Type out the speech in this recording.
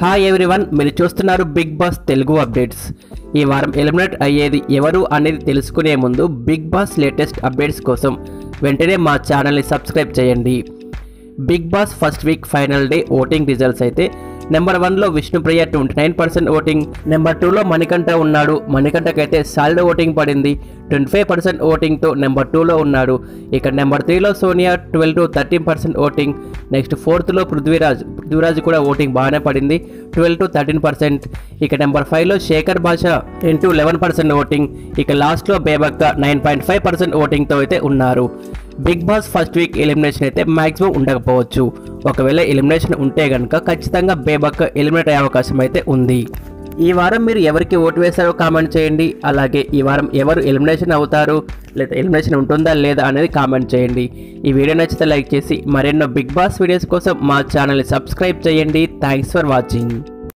Hi everyone, మీరు చూస్తున్నారు big boss Telugu updates. ఈ వారం ఎలిమినేట్ అయ్యేది ఎవరు అనేది తెలుసుకునే ముందు బిగ్ బాస్ లేటెస్ట్ అప్డేట్స్ కోసం వెంటనే మా ఛానల్ని సబ్స్క్రైబ్ చేయండి. Bigg Boss first week final day voting results అయితే నెంబర్ 1లో విష్ణుప్రియ 29% ఓటింగ్, నెంబర్ 2లో మణికంఠ ఉన్నాడు. మణికంఠకైతే సాలిడ్ ఓటింగ్ పడింది, 25% ఓటింగ్తో నెంబర్ 2లో ఉన్నాడు. ఇక నెంబర్ 3లో Sonia 12 to 13% voting. Next 4th Prithviraj కూడా ఓటింగ్ బాగానే పడింది, 12 to 13%. ఇక నెంబర్ 5లో శేఖర్ భాష 10 to 11% ఓటింగ్. ఇక లాస్ట్లో బేబక్క 9.5% ఓటింగ్తో అయితే ఉన్నారు. Bigg Boss first week elimination అయితే మ్యాక్సిమం ఉండకపోవచ్చు. ఒకవేళ ఎలిమినేషన్ ఉంటే కనుక ఖచ్చితంగా బేబక్క ఎలిమినేట్ అయ్యే అవకాశం అయితే ఉంది. ఈ వారం మీరు ఎవరికి ఓటు వేశారో కామెంట్ చేయండి. అలాగే ఈ వారం ఎవరు ఎలిమినేషన్ అవుతారు లేదా ఎలిమినేషన్ ఉంటుందా లేదా అనేది కామెంట్ చేయండి. ఈ వీడియో నచ్చితే లైక్ చేసి మరెన్నో బిగ్ బాస్ వీడియోస్ కోసం మా ఛానల్ని సబ్స్క్రైబ్ చేయండి. Thanks for watching.